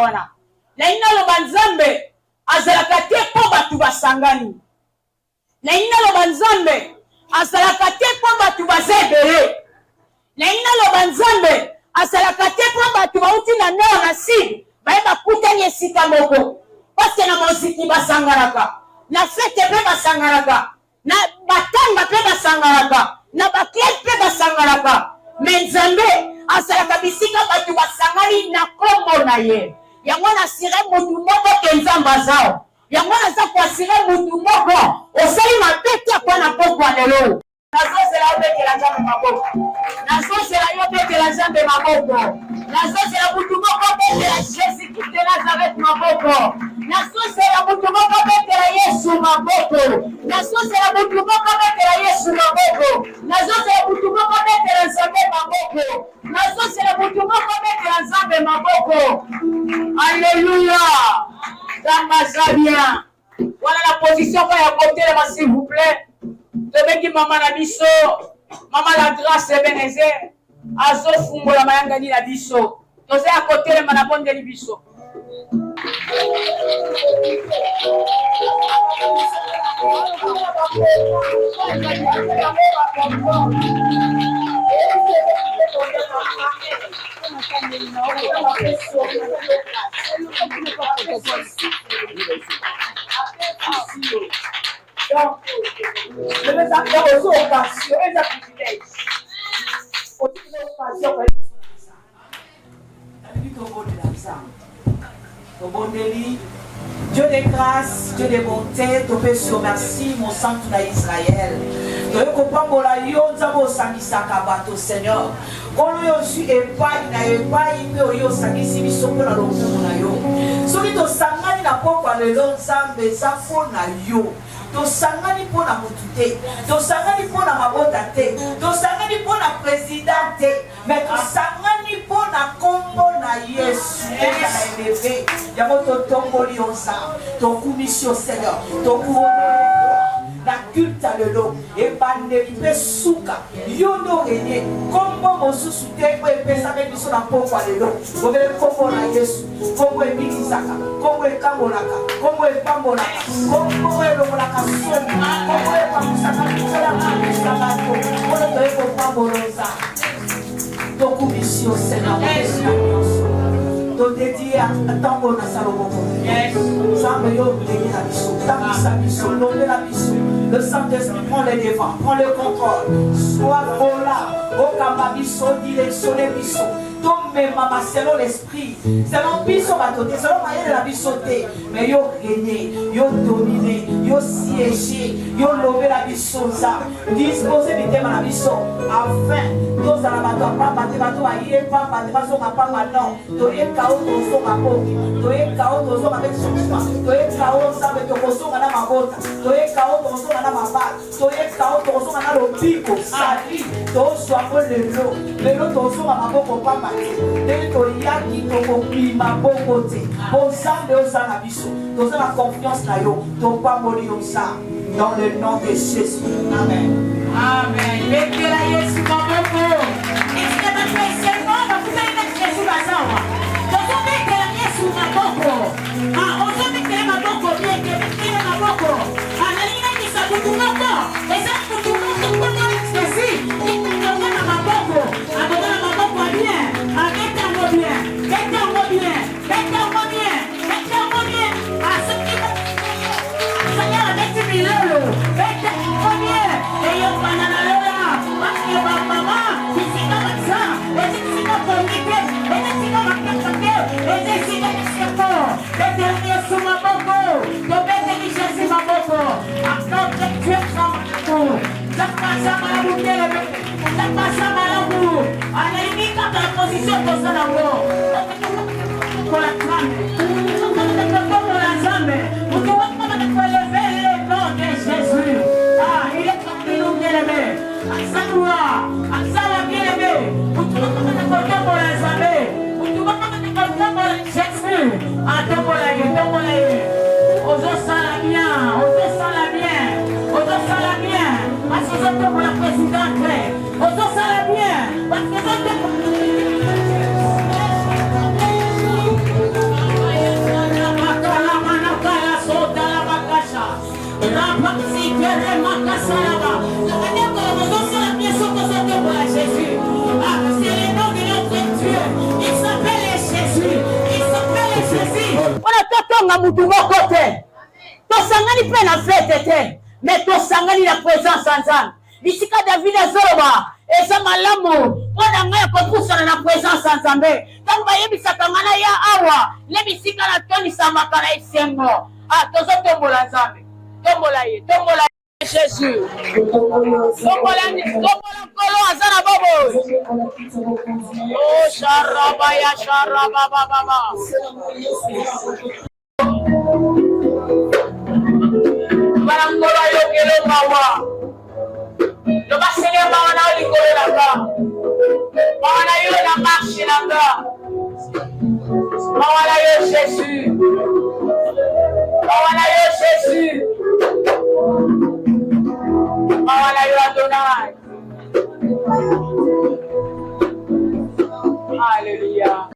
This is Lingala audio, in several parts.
Wana na inalo banzambe azalaka te po batu basangani na inalo banzambe azalaka te po batu bazebele na inalo banzambe azalaka te po batu bauti na nord na sud bayeba kutani esika moko parce na moziki basanganaka na fete pe basanganaka na batanga pe basanganaka na bakleb pe basanganaka mais nzambe azalaka bisika batu basangani na kombo na ye yango na sire mutu moko kenzamba zao yango na za kwa sire mutu moko osali mapete kwa na pokwa lelo nazozela obekela nzambe maboko nazozela yo bekela nzambe maboko nazozela mutu moko bekela Jésus Christ de Nazareth maboko nazozela mutu moko bekela Yesu maboko nazozela mutu moko bekela Yesu maboko nazozela mutu moko bekela nzambe maboko nazozela mutu moko bekela nzambe maboko. Alléluia. Damazabia. Voilà la position qu'on a côté là, s'il vous plaît. Demain qui maman la biso, maman la grâce et Bénézé, azo fumbo la mayanga ni la biso. Nous à côté le manabon de biso. Donc, je vais appeler aux occasions et aux privilèges. Aux occasions, Dieu de grâce, Dieu de bonté, tu peux sur merci, mon sang tout d'Israël. Tu peux comprendre la yon, zamo sangisa kabato Seigneur. Quand nous sommes épargnés, na épargne, mais yo sangisi bisombe na lokumu na yo. Soki to sangani na pokwa lelo nzambe zafo na yo. To sangani pona mutute, to sangani pona mabota te, to sangani pona président te, mais to sangani pona kombo na Yesu. Na élevé, yamo to tomboli onsa, to commission Seigneur, to couronne. La culte à l'eau et banderie souka yono régné comme mosusu te ko epesa be biso na poko à l'eau obele kombo na Yesu kombo ebikisaka kombo ekambolaka kombo epambolaka kombo elongolaka somi kombo epamusaka bisola kabisaka ko ono to ekopamboloza tokumisio Seigneur to dédié à tango na Salomon Sambe yo régné na biso tamisa biso lombe na biso. Le Saint-Esprit prend les devants, prend le contrôle. Sois là, au Kababiso, directionner biso. Tombe maman selon l'esprit, selon biso batoté, selon moyen de la bisoté. Mais yo régné, yo dominé, yo siégé, yo levé la bisoza, disposer du thème à la biso, afin nous allons battre pas battre bateau à y pas battre pas son pas maintenant. Toye kao tozo maboki, toye kao tozo avec son choix, toye kao ça avec ton tozo na mabota, toye kao tozo na mabal, toye kao tozo na lobiko, sali, tozo a le lo tozo na maboko pas de toyaki tokopi maboko te ozambe ozana biso toza na confiance na yo topamboli yo ça dans le nom de Jésus. Amen. Amen. Bekela Yesu maboko. Est-ce que tu es seulement va vous aller mettre Jésus bazawa. Tozo bekela Yesu maboko. Ah, ozo bekela maboko bien que bekela maboko. Analina ki sabutu maboko. Eza kutu maboko kwa Jésus. Ni maboko maboko. Abona mutu moko te tosangani mpe na fete te mais tosangani na présence ya Nzambe. Bisika David azoloba eza malamu mpona ngai ya kopusana na présence ya Nzambe ntango bayebisaka ngai na ya awa ne bisika natonisamaka na esengo. Tozotombola Nzambe, tombola ye, tombola Jésus, tombola nkolo aza na bobo. Oh sharaba ya sharaba baba Barangola yokelo mawa. Loba Seigneur mawana likolo nanga. Mawana yo na marche nanga. Mawana yo Jésus. Mawana yo Jésus. Mawana yo Adonai. Alléluia.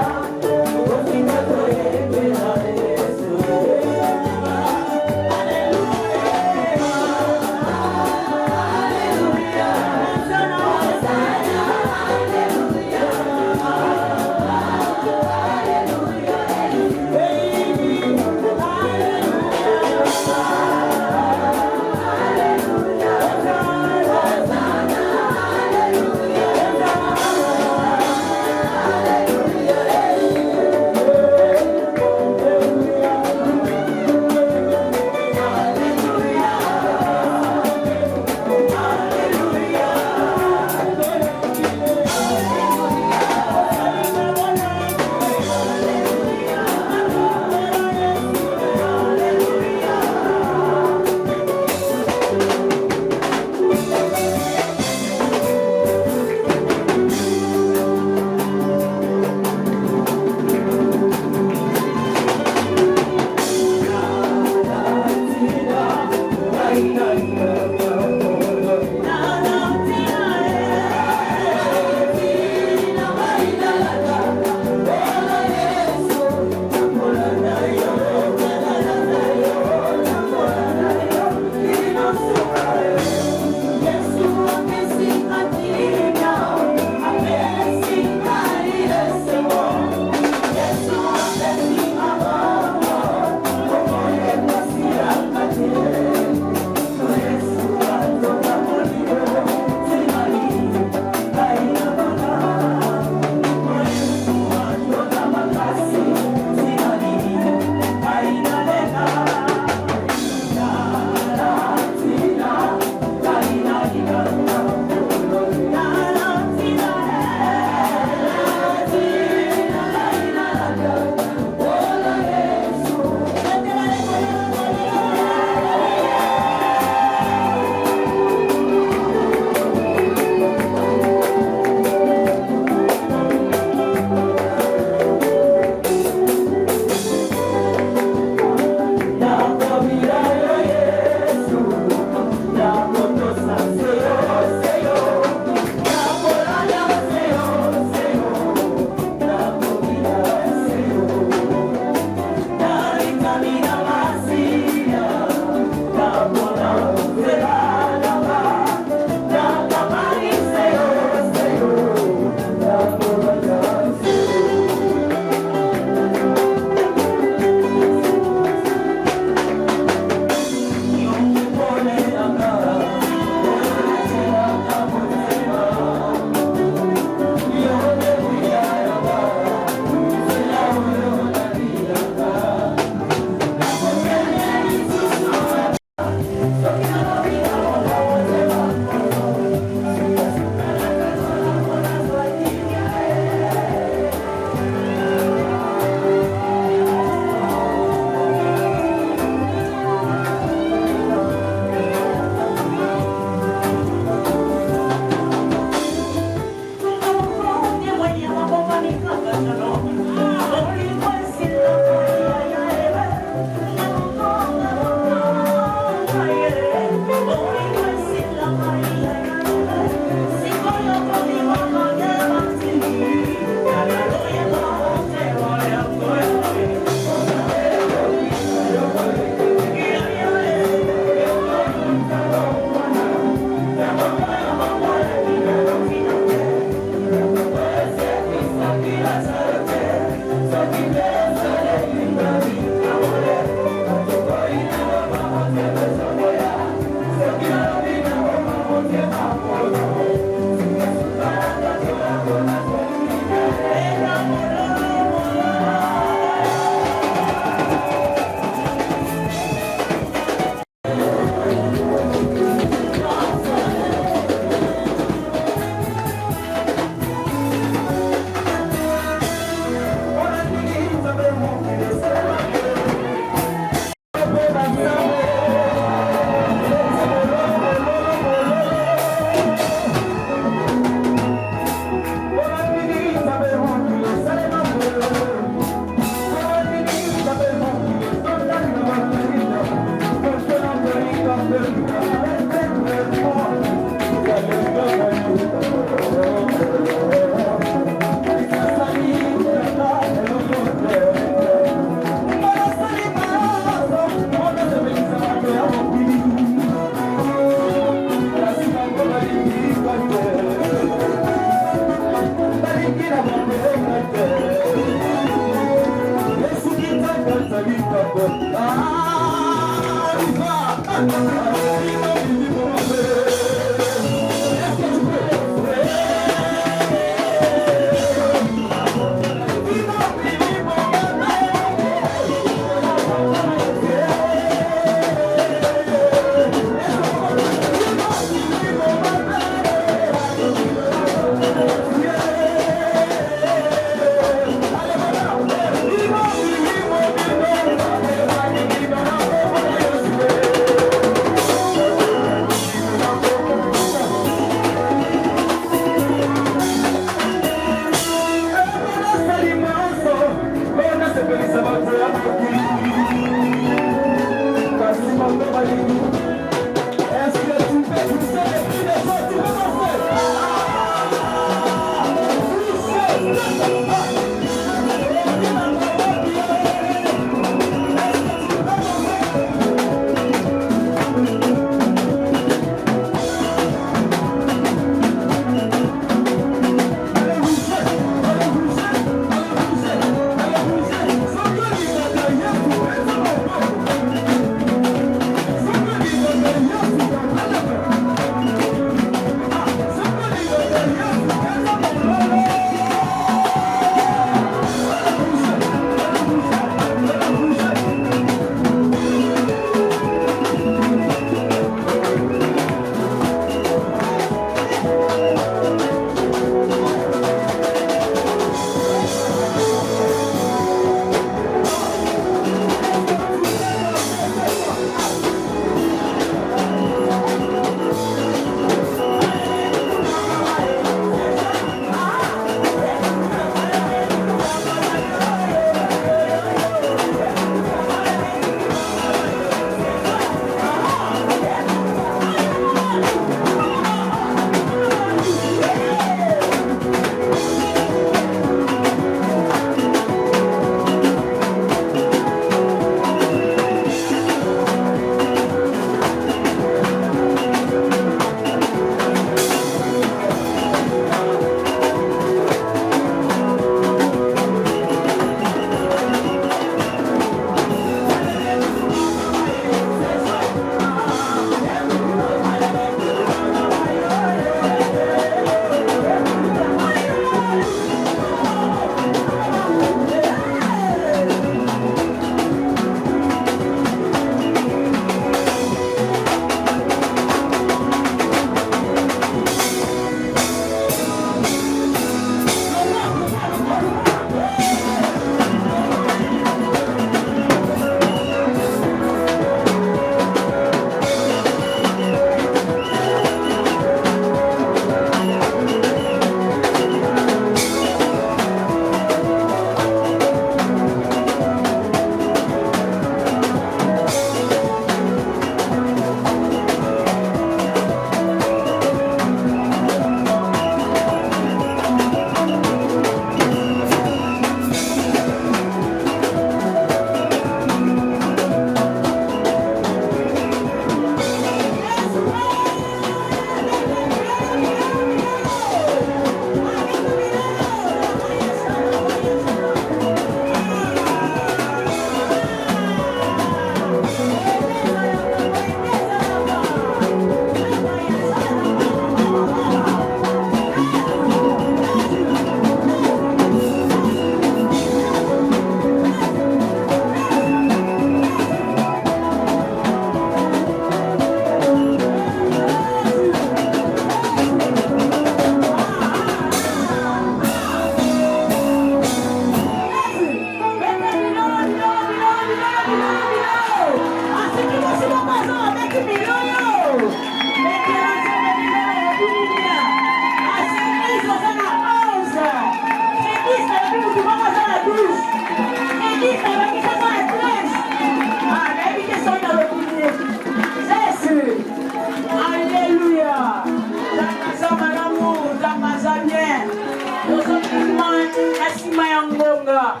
Elonga.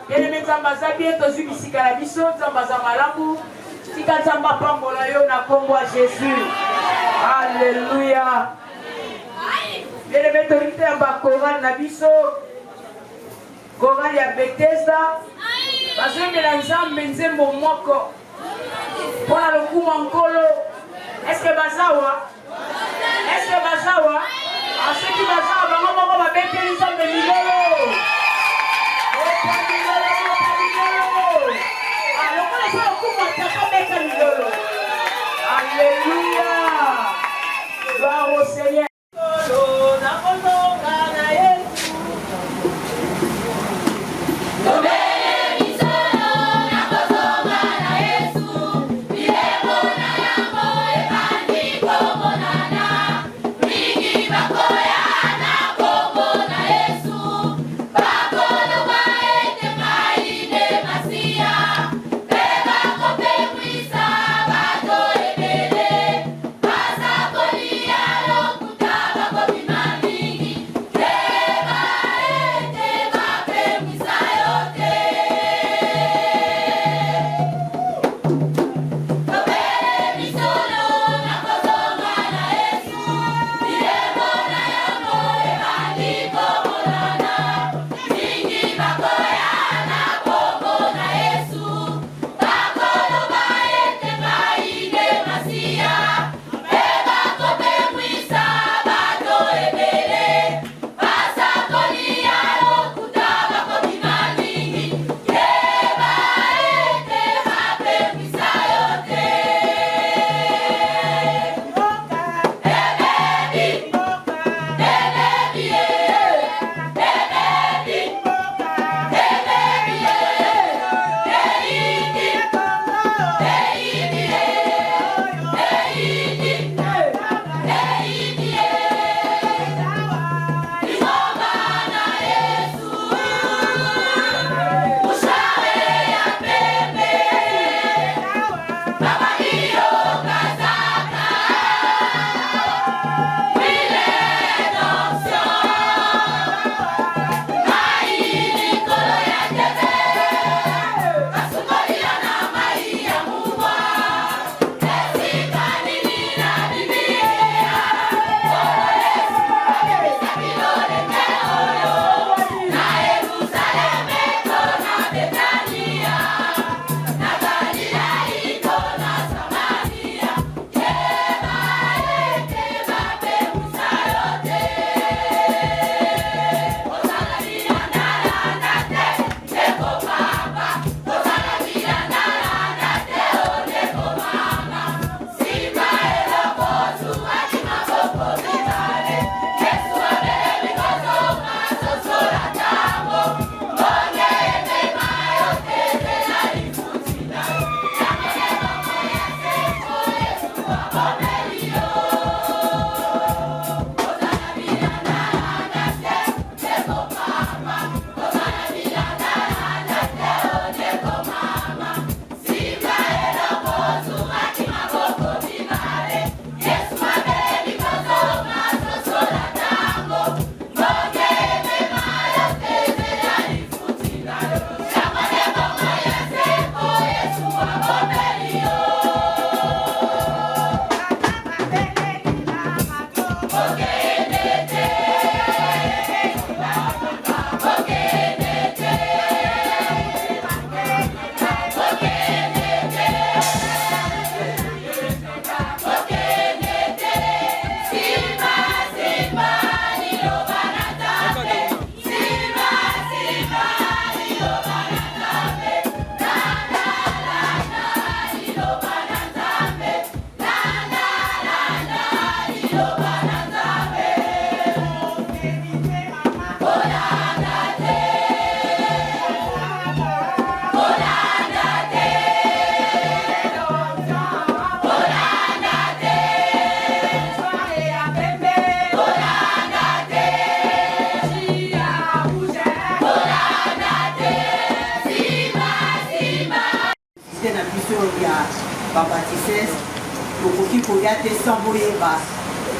Bien-aimé Nzamba za bien tozu bisika na biso Nzamba za malamu. Tika Nzamba pambola yo na kombo ya Jésus. Alléluia. Bien-aimé torite ya bakoral na biso. Koral ya Bethesda. Bazongela Nzambe nzembo moko. Pona lokuma nkolo. Est-ce que bazawa? Est-ce que bazawa? À ceux qui bazawa, bango moko babeteli Nzambe milolo. Alléluia. Gloire au Seigneur.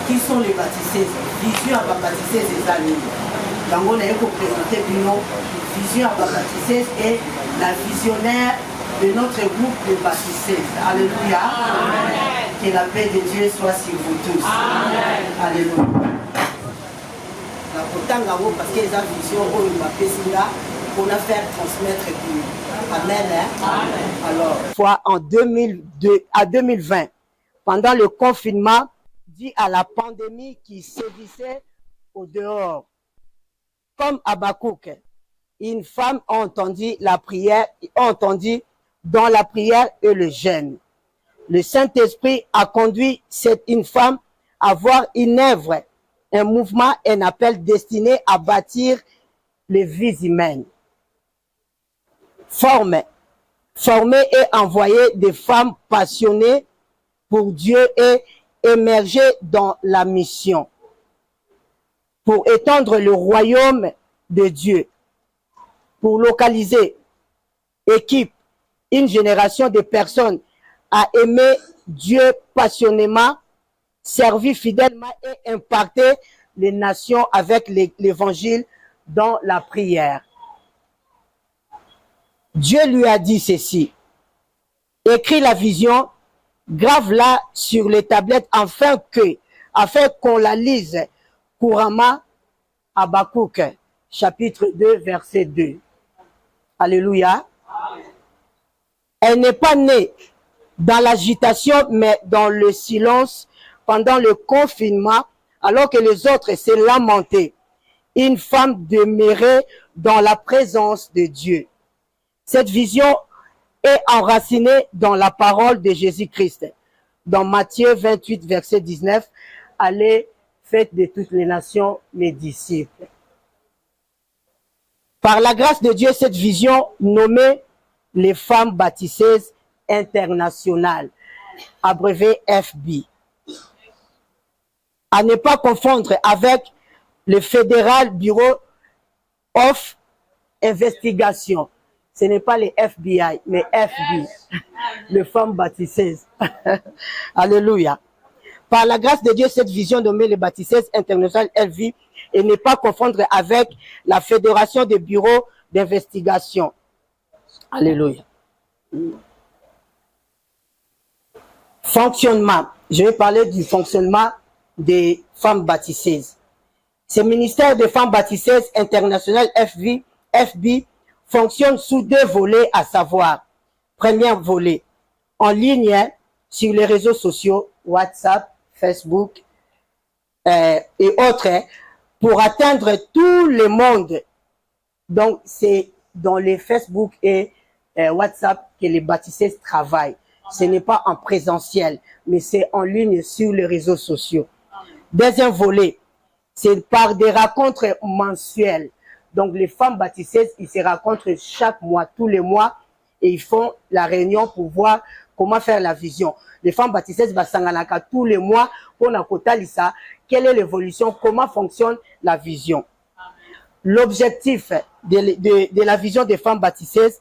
Qui sont les baptisés? 18 ans baptisés des amis. Donc on a présenté une vision à baptiser et la visionnaire de notre groupe de baptisés. Alléluia. Amen. Que la paix de Dieu soit sur vous tous. Amen. Alléluia. Parce que les visions pour la faire transmettre Dieu. Amen. Amen. Alors, fois en 2002 à 2020, pendant le confinement, dû à la pandémie qui sévissait au dehors, comme Habakkuk, une femme a entendu la prière, a entendu dans la prière et le jeûne. Le Saint-Esprit a conduit une femme à voir une œuvre, un mouvement, un appel destiné à bâtir les vies humaines. Former et envoyer des femmes passionnées pour Dieu et émerger dans la mission pour étendre le royaume de Dieu, pour localiser, équipe, une génération de personnes à aimer Dieu passionnément, servir fidèlement et impacter les nations avec l'évangile dans la prière. Dieu lui a dit ceci: écris la vision, grave-la sur les tablettes afin qu'on la lise couramment. Habakkuk, chapitre 2, verset 2. Alléluia. Elle n'est pas née dans l'agitation, mais dans le silence pendant le confinement, alors que les autres se lamentaient. Une femme demeurait dans la présence de Dieu. Cette vision est enracinée dans la parole de Jésus-Christ. Dans Matthieu 28, verset 19, allez, faites de toutes les nations mes disciples. Par la grâce de Dieu, cette vision nommée les femmes baptisées internationales, abrévé FB, à ne pas confondre avec le Fédéral Bureau of Investigation. Ce n'est pas les FBI, mais FB, les femmes baptisées. Alléluia. Par la grâce de Dieu, cette vision nommée les baptisées internationales FB, et ne pas confondre avec la Fédération des bureaux d'investigation. Alléluia. Fonctionnement. Je vais parler du fonctionnement des femmes baptisées. Ce ministère des femmes baptisées internationales FB fonctionne sous deux volets, à savoir, premier volet, en ligne sur les réseaux sociaux, WhatsApp, Facebook et autres, pour atteindre tout le monde. Donc, c'est dans les Facebook et WhatsApp que les baptisés travaillent. Ce n'est pas en présentiel, mais c'est en ligne sur les réseaux sociaux. Deuxième volet, c'est par des rencontres mensuelles. Donc, les femmes baptisées, ils se rencontrent chaque mois, tous les mois, et ils font la réunion pour voir comment faire la vision. Les femmes baptisées, basanganaka tous les mois, pour na kotalisa, quelle est l'évolution, comment fonctionne la vision. L'objectif de la vision des femmes baptisées,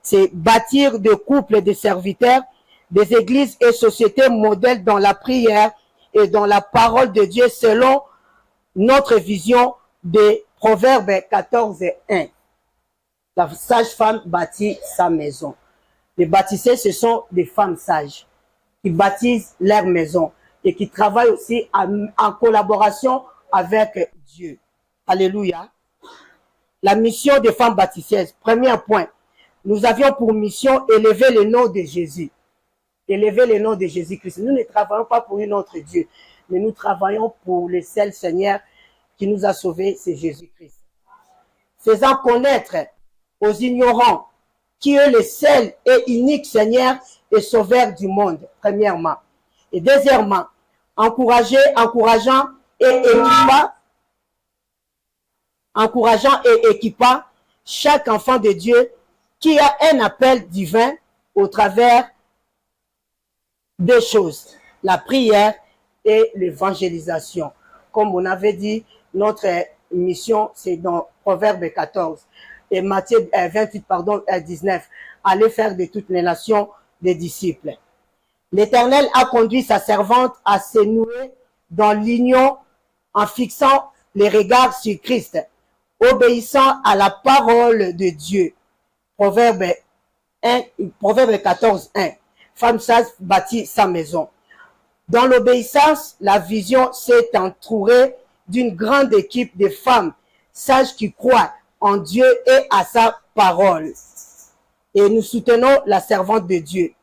c'est bâtir des couples de serviteurs, des églises et sociétés modèles dans la prière et dans la parole de Dieu selon notre vision des Proverbes 14:1. La sage-femme bâtit sa maison. Les baptisés, ce sont des femmes sages qui bâtissent leur maison et qui travaillent aussi en collaboration avec Dieu. Alléluia. La mission des femmes baptisées. Premier point. Nous avions pour mission élever le nom de Jésus. Élever le nom de Jésus-Christ. Nous ne travaillons pas pour un autre Dieu, mais nous travaillons pour le seul Seigneur qui nous a sauvés, c'est Jésus-Christ. Faisant connaître aux ignorants qui est le seul et unique Seigneur et Sauveur du monde, premièrement. Et deuxièmement, encourageant et équipant chaque enfant de Dieu qui a un appel divin au travers deux choses, la prière et l'évangélisation. Comme on avait dit, notre mission, c'est dans Proverbe 14 et Matthieu 19. Allez faire de toutes les nations des disciples. L'Éternel a conduit sa servante à se nouer dans l'union en fixant les regards sur Christ, obéissant à la parole de Dieu. Proverbe 14, 1. Femme sage bâtit sa maison. Dans l'obéissance, la vision s'est entourée d'une grande équipe de femmes sages qui croient en Dieu et à sa parole. Et nous soutenons la servante de Dieu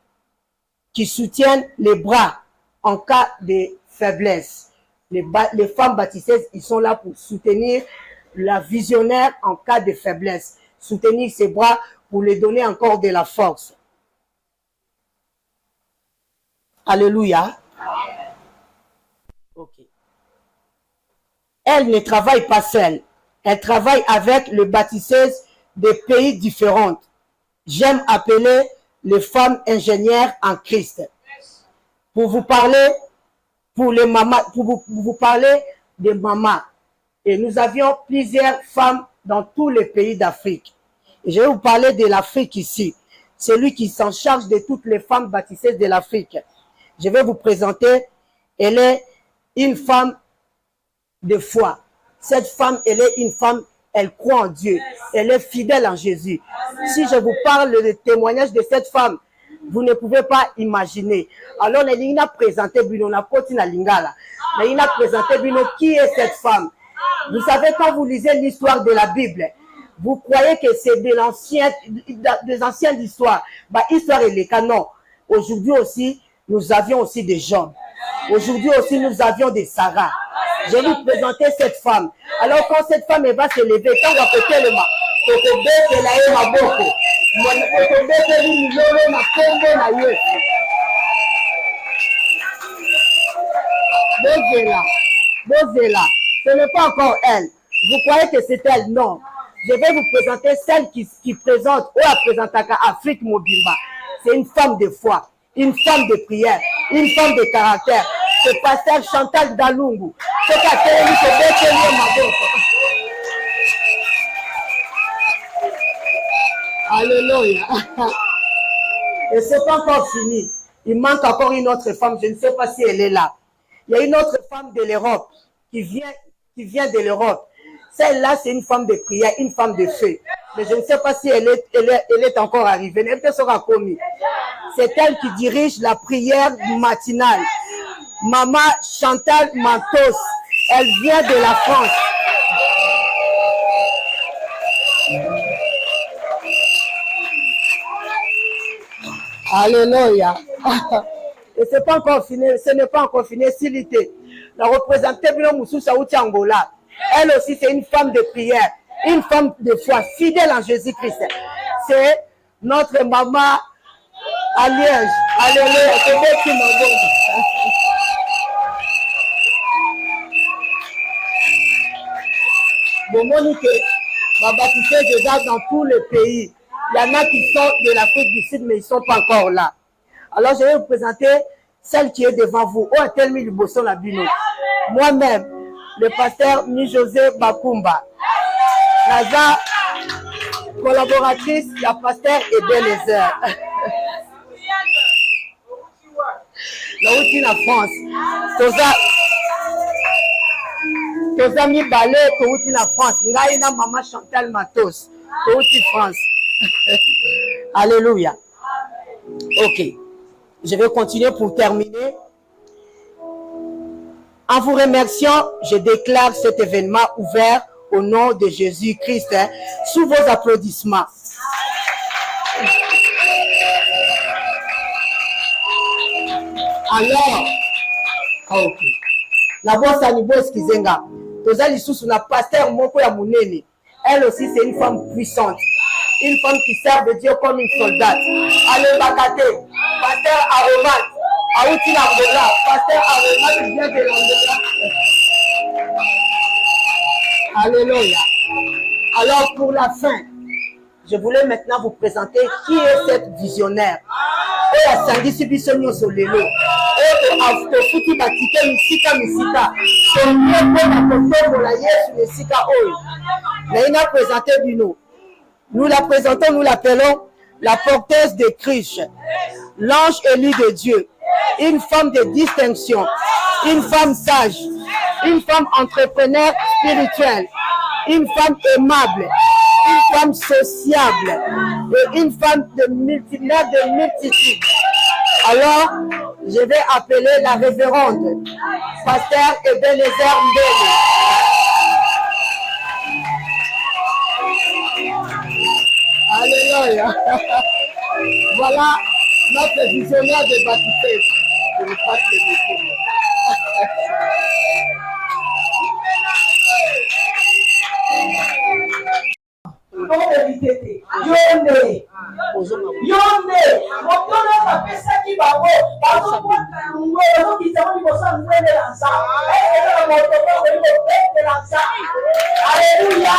qui soutiennent les bras en cas de faiblesse. Les femmes baptisées, ils sont là pour soutenir la visionnaire en cas de faiblesse. Soutenir ses bras pour lui donner encore de la force. Alléluia. Ok. Elle ne travaille pas seule. Elle travaille avec les baptiseuses de pays différents. J'aime appeler les femmes ingénieures en Christ. Pour vous parler, pour les mamans, pour vous parler des mamans. Et nous avions plusieurs femmes dans tous les pays d'Afrique. Et je vais vous parler de l'Afrique ici. Celui qui s'en charge de toutes les femmes baptisées de l'Afrique. Je vais vous présenter. Elle est une femme de foi. Cette femme, elle est une femme, elle croit en Dieu. Elle est fidèle en Jésus. Si je vous parle du témoignage de cette femme, vous ne pouvez pas imaginer. Alors, elle a présenté Bino, on a continué Lingala. Elle a présenté Bino, qui est cette femme? Vous savez, quand vous lisez l'histoire de la Bible, vous croyez que c'est des anciennes histoires. Bah, histoire et les canons. Aujourd'hui aussi, nous avions aussi des Job. Aujourd'hui aussi, nous avions des Sarah. Je vais vous présenter cette femme. Alors, quand cette femme va se lever, quand on va péter le mât, ce n'est pas encore elle. Vous croyez que c'est elle? Non. Je vais vous présenter celle qui présente, ou la présente à Afrique Mobimba. C'est une femme de foi, une femme de prière, une femme de caractère. C'est pasteur Chantal Dalungu. C'est Alléluia. Et c'est pas encore fini. Il manque encore une autre femme. Je ne sais pas si elle est là. Il y a une autre femme de l'Europe qui vient de l'Europe. Celle-là, c'est une femme de prière, une femme de feu. Mais je ne sais pas si elle est encore arrivée. Elle sera commise. C'est elle qui dirige la prière matinale. Maman Chantal Mantos. Elle vient de la France. Alléluia. Et c'est pas encore fini, ce n'est pas encore fini. S'il était la représentante de Moussousa Angola, elle aussi c'est une femme de prière, une femme de foi, fidèle en Jésus-Christ. C'est notre maman à Liège. Alléluia. C'est elle qui m'a dit. Bon, Monique, ma baptisée déjà dans tous les pays. Il y en a qui sont de l'Afrique du Sud, mais ils ne sont pas encore là. Alors, je vais vous présenter celle qui est devant vous. Oh, Telmi Luboson Labino. Moi-même, le pasteur Mi-José Bakumba. Naza, collaboratrice, la pasteur Ebenezer. La routine la France. Toza mi balé, Touti la France. Ngaïna maman Chantal Matos. Touti France. Alléluia. Ok. Je vais continuer pour terminer. En vous remerciant, je déclare cet événement ouvert au nom de Jésus-Christ. Sous vos applaudissements. Alors, ok. La bosse à niveau, excusez-moi. Tozali sous la pasteur Moko ya Munene. Elle aussi, c'est une femme puissante. Une femme qui sert de Dieu comme une soldate. Allez, Bakate, pasteur Aromat, Aouti Angola, pasteur Aromat qui vient de l'Angola. Alléluia. Alors, pour la fin, je voulais maintenant vous présenter qui est cette visionnaire. Et à Sangisi Bissonio Solelo. Et à Futi Batike Misika Misika. C'est mieux pour la photo pour la Yesu Misika Oyo. Mais il a présenté Bino. Nous la présentons, nous l'appelons la porteuse de Christ, l'ange élu de Dieu, une femme de distinction, une femme sage, une femme entrepreneur spirituelle, une femme aimable, une femme sociable et une femme de multitude. Alors, je vais appeler la révérende, pasteur Ebenezer Mbele. Alléluia. Voilà notre visionnaire de baptême. Je ne passe le micro. Non vérité. Yonde. Motolo bapesaki bango. Bazokota yango. Bazokitamo liboso ya nzembela nzambe. Ezala motoko okoki kobetela nzambe. Alléluia.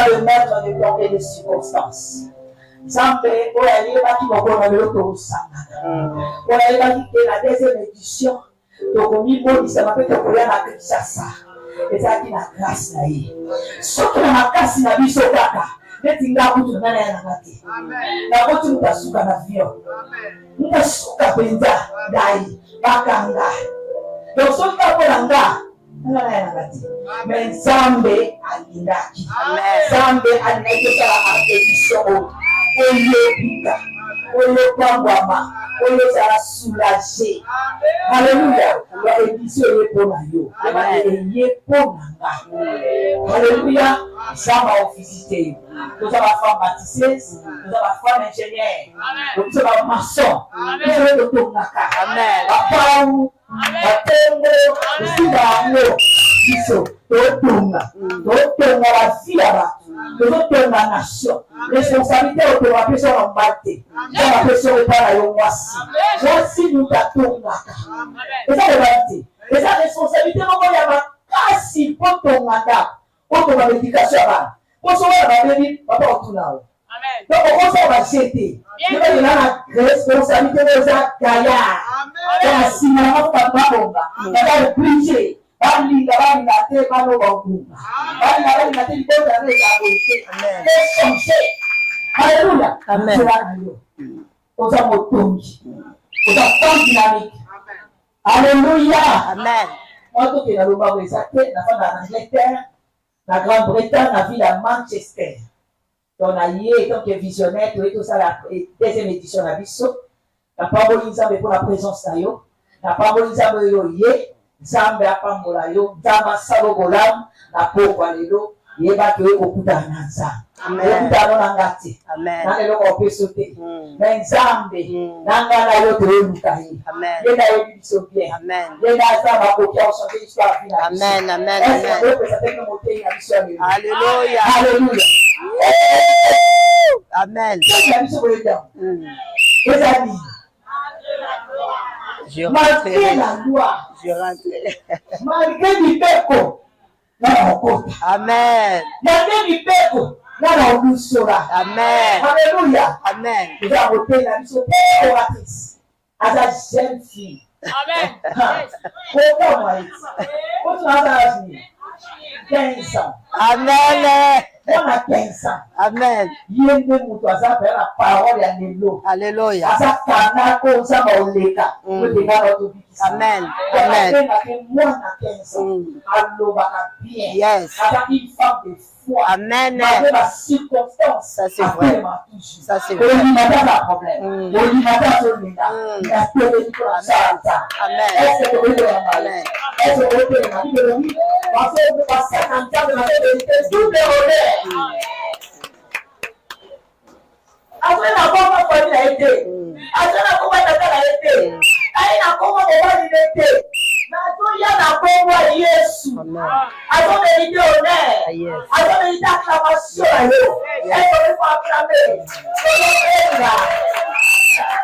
Le maître de temps et des circonstances. Zambe, la deuxième édition, donc on dit bon, ça m'appelle que pour la Kinshasa. Et ça qui la grâce là. Ce qui la grâce n'a pas sokaka. Netinga kutu nana ya ngati. Na kutu mutasuka na vio. Mutasuka penda dai bakanga. Donc ce qui a pour nga mais Zambe alindaki. Zambe alindaki la édition. Oyebika, oyebangwama, oyezala soulagé. Alléluia. La édition est pour yo. Est pour nga. Alléluia. Ça va visiter. Nous avons la femme baptiseuse, nous avons la femme ingénieure, nous avons la maçon, nous avons le tonaka. Amen. La paou, la tembo, le sidaano, biso, totunga la vie là-bas. Nous avons la nation. Responsabilité de la personne en bâté. La personne est pas là, voici. Voici nous t'attendons. Et ça, c'est la vérité. Et ça, responsabilité, il y a ma casse pour ton mandat, pour ton éducation. Pour sauver la vie, papa, on tourne là. Donc, on va jeter. Il y a la responsabilité de la gaillard. Il y a la cinéma, papa, on va. Il y a le budget. Amen. Alléluia. Amen. La Grande-Bretagne, la ville à Manchester. Donc, donc visionnaire, tout ça, la deuxième édition de la Bissot. La parole pour la présence de yo. La parole de Zambe apambola yo, Zama salobolam, na pokwa lelo, yeba tuwe okuta nanza. Okuta no nangati. Nangelo kope sote. Men Zambe, nangana yo tuwe lukahi. Yeda yo biso bien. Yeda Zama kokia osante histoire finale. Amen, amen, amen. Alléluia. Alléluia. Amen. Les amis. Malgré la loi, malgré du péco, amen. Malgré du péco, nous sera. Amen. Alléluia. Amen. Nous avons voté la mission oratrice à sa jeune fille. Amen. Pourquoi moi? Pourquoi tu as 15 ans. Amen. On a 15 ans. Amen. La parole ya lelo. Alléluia. Asa kana ko sa mauleka. Amen. Amen. Yes. Amen. Ça c'est vrai. Ça c'est vrai. été. Azana komba tata na été. Aina komba mobali été. Na to ya na komba Yesu. Azo mérité honneur. Azo mérité acclamation. Et on faut acclamer.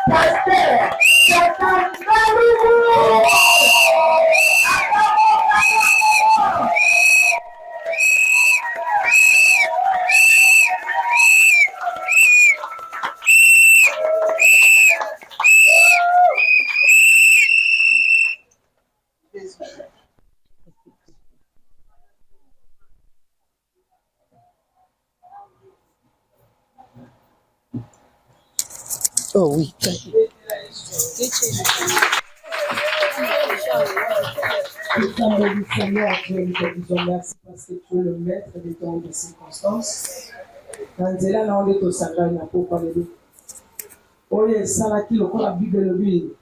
Pasteur, Oh oui. Merci parce que tu es le maître des temps et des circonstances. Nanzela na onde tosanga na pokwa lelo. Oye salaki lokola Bible lobi.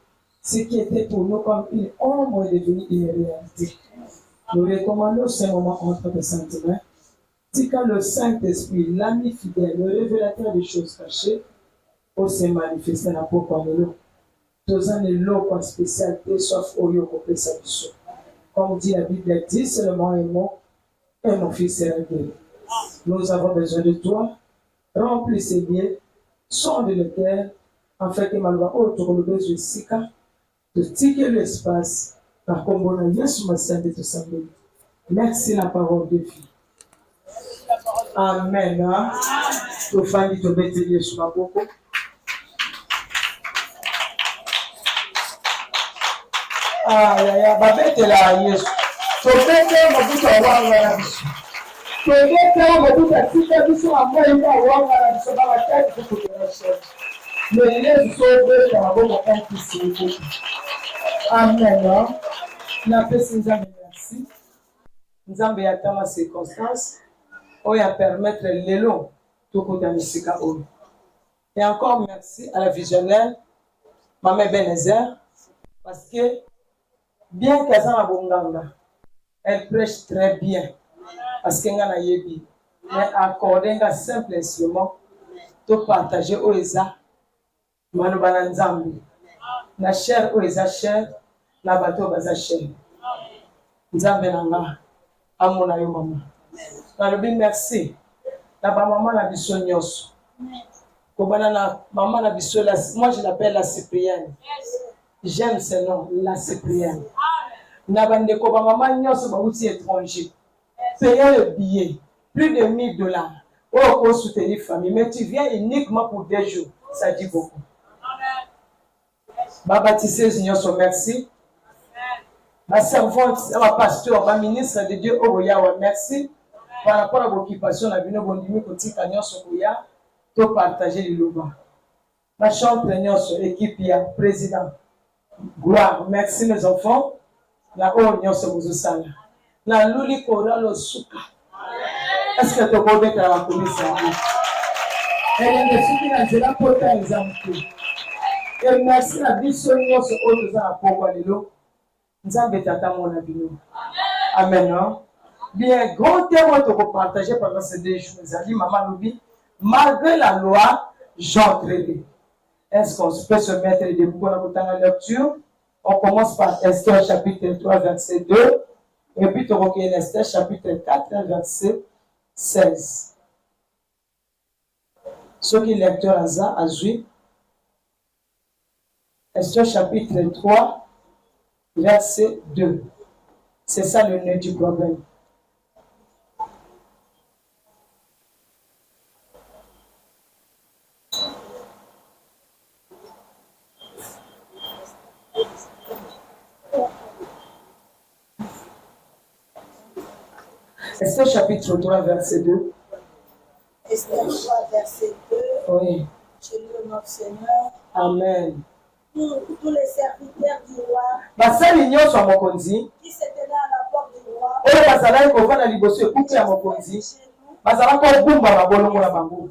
Ce qui était pour nous comme une ombre est devenu une réalité. Nous recommandons ce moment entre tes sentiments. Tika le Saint-Esprit, l'ami fidèle, le révélateur des choses cachées, se manifester na pokwa lelo. Tozan l'eau spécial de soif oyo kopesa biso. Comme dit la Bible, dit seulement un mot et mon fils sera guéri. Nous avons besoin de toi. Remplis ces biens, sonde le cœur, afin que malwa autour le besoin sika, de tirer l'espace, par comme Yesu Massin de te saluer. Merci la parole de vie. Amen. Tu fais de bête Yesu Maboko. Babetela Yesu. Tobete mobutu awanga na biso. Tobete mobutu atika biso amoi ba awanga na biso ba bataki kukuteresha. Mais les sauver dans la bonne impossibilité. Amen. Na pesi nzambe merci. Nzambe ya tama circonstance oya permettre lelo tokuta misika oyo. Et encore merci à la visionnaire Maman Benezer parce que bien qu'elle soit bonganga, elle prêche très bien parce qu'elle a yebi. Mais accorder un simple instrument, to partager oeza, manubana nzambi. Na cher oeza cher, na bato baza cher. Nzambe nanga, amona yo mama. Na lobi merci. Na ba maman na biso nyonso. Kobana na maman na biso la, moi je l'appelle la Cyprienne. J'aime ce nom, la Cyprienne. Nabandeko ba maman nyonso ba outil étranger. Payez le billet, plus de $1000. Oh, pour soutenir famille, mais tu viens uniquement pour 2 jours. Ça dit beaucoup. Ma baptiseuse nyonso merci. Ma servante, ma pasteur, ma ministre de Dieu Oroyawa merci. Par rapport à l'occupation, la bino bondimi kotika nyonso koya, to partager le loba. Ma chambre nyonso équipe ya président. Gloire, merci mes enfants. La haut nyonso buzusala. Na luli koralo suka. Est-ce que tu peux mettre la police en vie? Elle est dessus qui n'a pas porté un exemple. Et merci la vision nyonso oyo za pokwa lelo. Nzambe tata mona bino. Amen. Bien, grand témoin de partager pendant ces 2 jours. Vous avez dit, Maman Loubi, malgré la loi, j'entrerai. Est-ce qu'on peut se mettre debout dans la lecture? On commence par Esther chapitre 3, verset 2. Et puis, tu recueilles Esther chapitre 4, verset 16. Ceux qui lecteur à jouer. Esther chapitre 3, verset 2. C'est ça le nœud du problème. Esther chapitre 3, verset 2. Esther 3, verset 2. Oui. Je loue notre Seigneur. Amen. Tous les serviteurs du roi Basali nyonso ya mokonzi qui se tenaient à la porte du roi oyo bazalaki kovanda liboso ekuke ya mokonzi bazalaki kobumba mabolongo na bango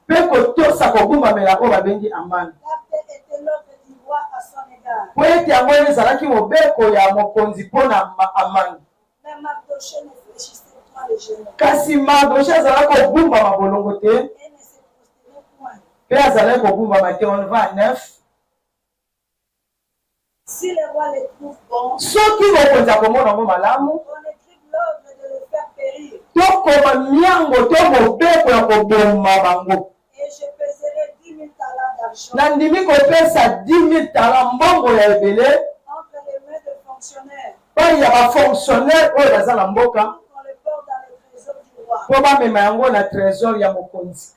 mpe kotosa kobumbamela oyo babengi amani po ete yango ezalaki mobeko ya mokonzi mpo na amani. Kasi Mardoché azalaki kobumba mabolongo te On va à 9. Si le roi les trouve bons, Ceux qui vont on écrit l'ordre de le faire périr. Et je pèserai 10 000 talents d'argent entre les mains de fonctionnaires. On le porte dans le trésor du roi.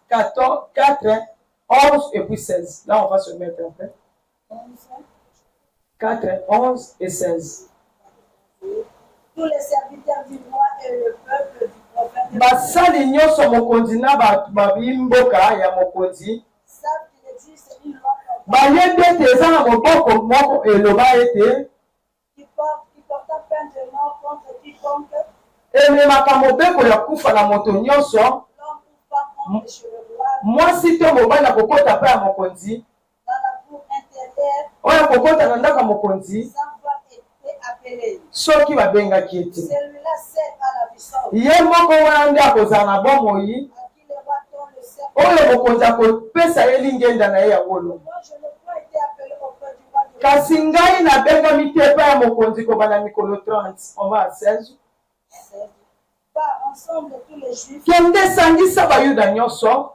4, 11 et puis 16. Là, on va se mettre après. 4, 11 et 16. Tous les serviteurs du roi et le peuple du prophète basali nyonso mokonzi na bimboka ya mokonzi savent qu'il existe une loi bayebi ete eza na moboko moko eloba ete qui porta peine de mort contre quiconque, ememaka mobeko ya kufa na moto nyonso l'homme ou femme entre chez le roi, mwasi to mobali na kokota mpe ya mokonzi dans la cour intérieure, oyo kokota na ndako ya mokonzi sans avoir été appelé. soki babengaki ete Celui-là sert à la puissance, ye moko wana nde akozala na bomoi à qui le roi donne le serment. oyo mokonzi akopesa ye lingenda na ye ya wolo Moi, je n'ai pas été appelé auprès du roi de kasi ngai nabengami te epai ya mokonzi kobanda mikolo 30 on va à 16 par ensemble de tous les juifs kende esangisa bayuda nyonso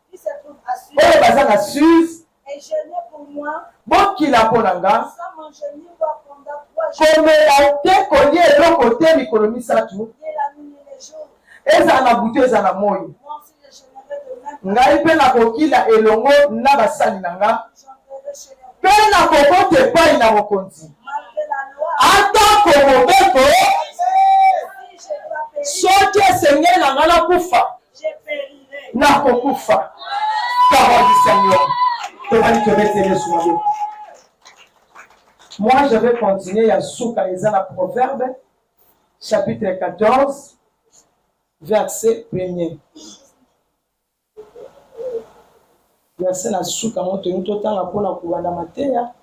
qui se trouvent à Suse, oyo baza na Suse et jeûner pour moi, bokila mpo na nga sans manger ni boire pendant 3 jours, komela te kolia eloko te mikolo misatu ni la nuit ni les jours. ezala na butu ezala na moi Moi aussi, je jeûnerai de même. ngai mpe nakokila elongo na basali na nga J'entrerai chez les rois. mpe nakokota epai na mokonzi Malgré la loi, atako mobeko si je dois périr, soki esengeli na nga nakufa je périrai. nakokufa parole du Seigneur. Moi, je vais continuer à Souka Ezana Proverbe, chapitre 14, verset 1er. Verset la Souka, mon tenu total à Pona Kouana Matéa.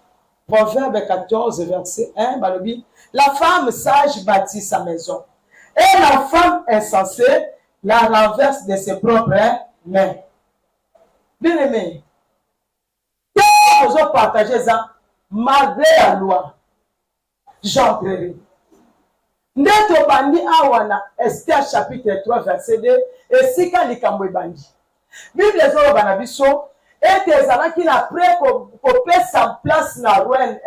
Proverbe 14, verset 1, Balobi. La femme sage bâtit sa maison, et la femme insensée la renverse de ses propres mains. Bien aimé, vous avez partagé ça malgré la loi. J'entrerai. Ndeto bandi awana Esther chapitre 3 verset 2 et sika likambo bandi. Bible ezolo bana biso ete ezalaki na près kopesa place na reine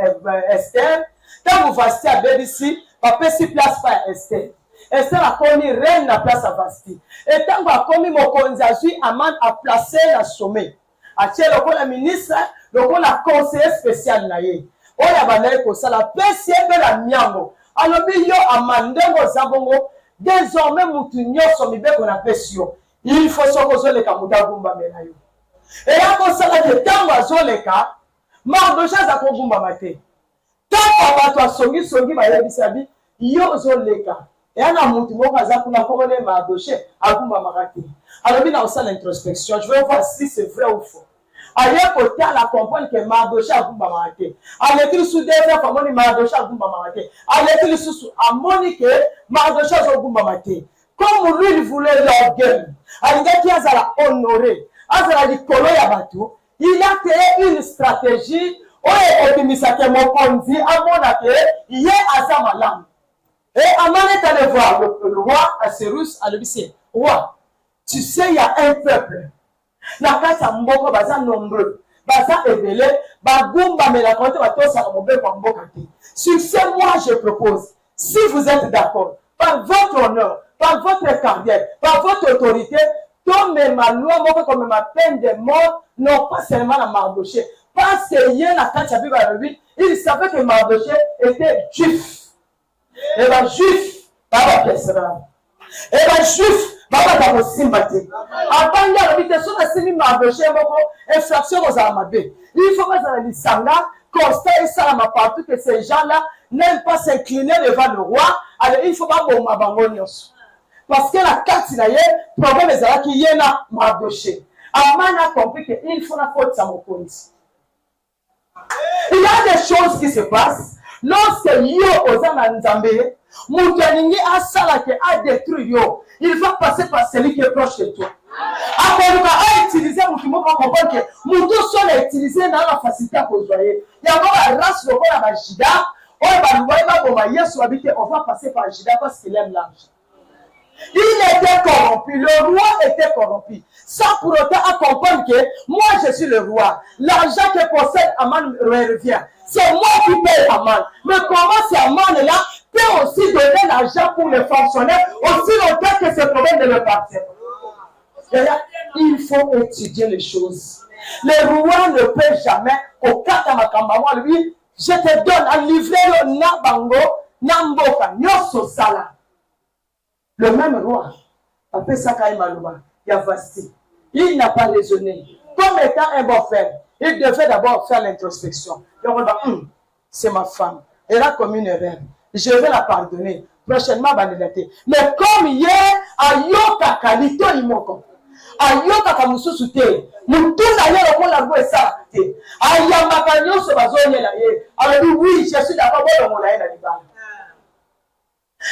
Esther tango Vasti abebisi bapesi place pa Esther. Esther akomi reine na place à Vasti. Et tango akomi mokonzi azwi amane a placé na sommet. Atie lokola ministre, lokola conseiller spécial na ye. Oya banaye kosala pesi ebe la miango. Alobi yo amandengo zabongo désormais mutu nyonso mibeko na pesi yo. Il faut soko zoleka muta gumba mena yo. Et là kosala ke tango azoleka Mardochée za ko gumba mate. Tango bato asongi ba yebisa bi yo zoleka. Et ana mutu moko aza kuna komone Mardochée agumba makati. Alors, bien, on l'introspection. Je vais voir si c'est vrai ou faux. Ailleurs, côté, à la comprendre que Mardochée a gumba marqué. À l'écrit sous des fois, comme on dit Mardochée a gumba marqué. À l'écrit sous, à Monique, Mardochée a gumba marqué. Comme lui, il voulait l'orgueil. À l'idée qu'il a honoré. À la colo yabatu. Il a créé une stratégie. Oye, obimisake mon kondi, à mon aké, il y a Azamalam. Et à mon état de voir le roi Assyrus à l'obisé. Roi. Tu sais, il y a un peuple. La kata mboko baza nombreux. Baza ebele. Bagumba me la konte batosa mobe kwa mboka ti. Sur ce, moi, je propose, si vous êtes d'accord, par votre honneur, par votre carrière, par votre autorité, tombe ma loi moko comme ma peine de mort, non pas seulement la Mardochée. Parce que hier, la kata biba il savait que Mardochée était juif. Et ben juif, pas la pièce. Et ben juif, Baba ta sympathie. Après la habitation de Simi Mardochée moko infraction aux armades. Il faut que dans l'Isanga constat et ça m'a partout que ces gens-là n'aiment pas s'incliner devant le roi. Alors il faut pas bon mabangonios. Parce que la carte na ye problème est là qui y na Mardochée. Aman a compris que il faut la faute ça mon il y a des choses qui se passent lorsque yo ozana nzambe. Moutaningi a salake a détruit yo. Il va passer par celui qui est proche de toi. Après, il va utiliser mutu moko comprendre que mutu seul est utilisé dans la facilité à conjoyer. Il y a encore la race le la bagida. On va passer par Judas parce qu'il aime l'argent. Il était corrompu, le roi était corrompu. Sans pour autant comprendre que moi je suis le roi. L'argent que possède Aman revient. C'est moi qui paye Aman. Mais comment c'est Aman là peut aussi donner l'argent pour les fonctionnaires aussi longtemps que ce problème ne le participe. Il faut étudier les choses. Le roi ne peut jamais, au cas de lui, je te donne à livrer le nabango, namboka, nyoso sala. Le même roi, après Sakai Malouba, Yavasti, il n'a pas raisonné. Comme étant un bon frère, il devait d'abord faire l'introspection. C'est ma femme, elle a commis une erreur. Je vais la pardonner. Prochainement, mais comme hier, à Yoka Kalito Imoko, à Yoka Kamusu te, Mutuna Yero pour la boue ça, Ayamaka Nyoso Bazone la ye. Alors oui, je suis d'accord avec mon laïna libana.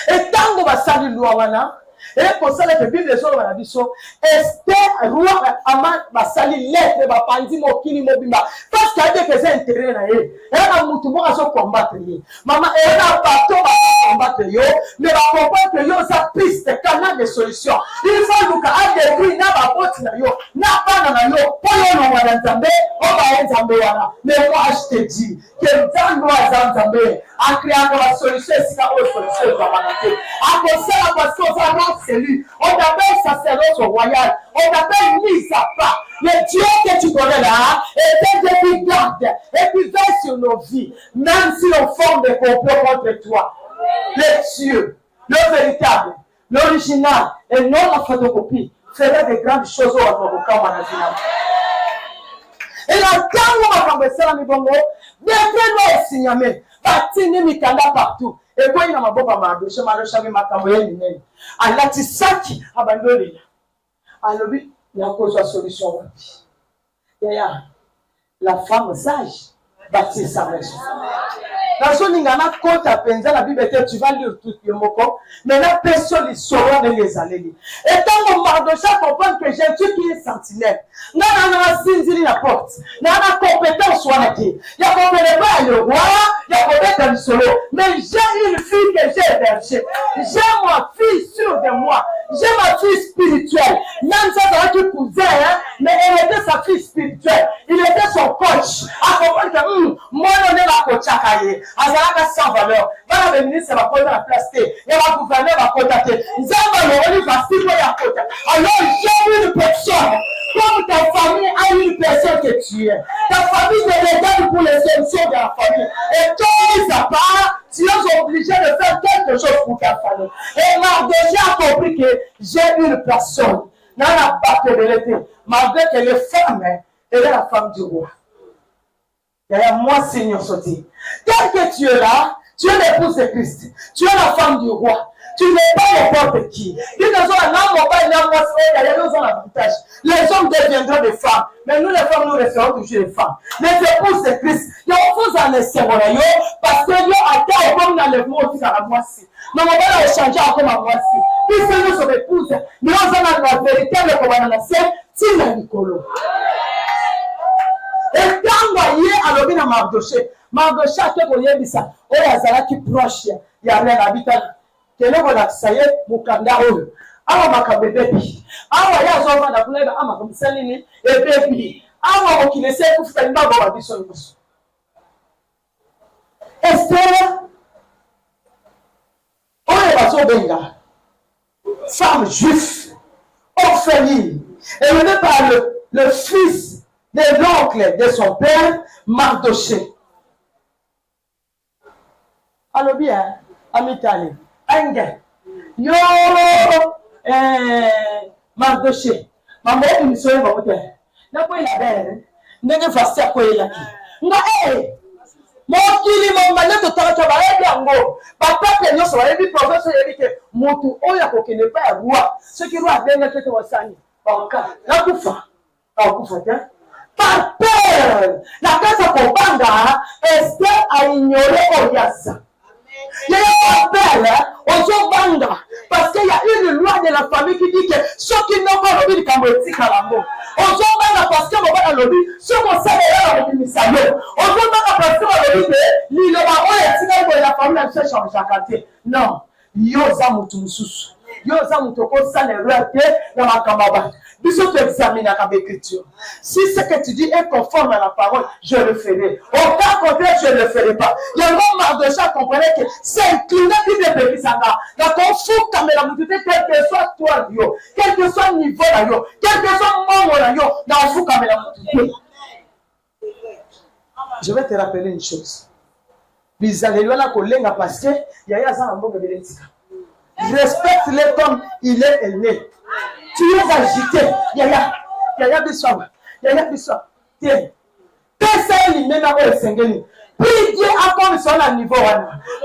Et tant que va saluer l'ouana, et pour ça que Bible sur la biso, Esther roi Aman va saluer lettre va pandi mokili mobimba parce qu'il y a des que c'est intérêt là et un mutu mo aso combattre ye. Maman et un bateau va combattre yo, mais va comprendre que yo ça piste canal de solution. Il faut nous a détruit na ba porte na yo, na pas na yo, pour yo no wana nzambe, on va nzambe wana. Mais moi je te dis que nzambe wa nzambe a créé la solution c'est la solution va manater. À cause ça parce qu'on va c'est lui. On appelle sacerdoce royal. On appelle mise à part. Le Dieu que tu connais là, et puis garde, et puis veille sur nos vies, même si on forme des complots contre toi. Le Dieu, le véritable, l'original, et non la photocopie, ferait de grandes choses au Avocat. Et la gamme va converser à Mibongo, bien que nous signalé, bâtini mikanda partout. Et quand il y a ma boca marde, je m'en recherche ma camoyenne. À la tisaki, abandonné. Alors, il y a cause de solution. Il y a la femme sage, bâtit sa maison. Dans son ingana, quand tu as pensé la Bible, tu vas lire tout le mot, mais la personne, ils sauront de les aller. Et quand on Mardocha comprend que Jésus qui est sentinelle, n'a pas la porte, n'a pas compétence soit la il y a pas le roi, il y a peut-être un solo, mais j'ai une fille que j'ai hébergée. J'ai ma fille sûre de moi, j'ai ma fille spirituelle. Même ça, c'est un cousin, mais elle était sa fille spirituelle. Il était son coach. À comprendre que, moi, on est la coach à Kaye. Azalaka sans valeur. Dans le ministre va poser la place. Il y a un gouverneur va contacter. Alors, j'ai une personne. Comme ta famille a une personne que tu es. Ta famille te regarde pour les solutions de la famille. Et toi, à part, tu es obligé de faire quelque chose pour ta famille. Et Mardoché a compris que j'ai une personne dans la bataille de l'été. Malgré que les femmes, elle est la femme du roi. Derrière moi, Seigneur, sorti. Tel que tu es là, tu es l'épouse de Christ. Tu es la femme du roi. Tu n'es pas n'importe qui. Les hommes deviendront des femmes. Mais nous, les femmes, nous resterons toujours des femmes. Les épouses de Christ, ils vous en laissez parce que Dieu a été comme dans le monde à la moitié. Mais on va changer encore à moitié. Puisque nous sommes épouses, nous avons la vérité, le commandant de la scène, Tina Nicolo. Et quand on voyait à l'objet de Mardoché, Mardoché a fait ça. Oh, il y a Zara qui proche, il y a rien habitant. Quel est votre saye, Mukanda Olu? Awa makabebe. Awa ya zoma na kuleba ama kumsalini ebebi. Awa okilese kufuta ndaba wa biso yusu. Esther, oye baso benga. Femme juive, orpheline, élevée par le fils de l'oncle de son père, Mardoché. Alors bien, amitali. Anger. Yo, Mardoché. Maman, il me soigne mon père. N'a pas eu la belle. N'a pas fait quoi il a dit. N'a mon kili, mon malade, tu t'as bien beau. Papa, que nous sommes les professeurs, il dit que mon tout, on a qu'aucun n'est pas roi. Ce qui doit bien être au sang. Encore. La coufa. La coufa, tiens. Par peur. La casa Kobanga, Esther a ignoré Orias. Il y a un appel aux Obanga parce qu'il y a une loi de la famille qui dit que ceux qui n'ont pas envie de Kamboeti Kalambo, aux Obanga parce que mon bas lobby ce qu'on sait là on dit ça yo on peut pas parce que on lobby ni le ba on est tika ko la famille na cherche en quartier non yo za mutu mususu yo za mutu ko ça les rete na makamaba biso tu examines la écriture si ce que tu dis est conforme à la parole je le ferai au cas contraire je ne le ferai pas il y a un Mardochée comprenait que c'est incliné Bible Bélisanga la confou caméra mutu quel que soit toi yo quel que soit niveau là yo quel que soit moment là yo na fou caméra mutu. Je vais te rappeler une chose bizalelwa la kolenga parce que yaya za mbongo belentika respecte-le comme il est aîné. Tu es agité. Yaya biswa. Tiens. Personne n'y mène à vous singeli. Puis Dieu a comme son niveau.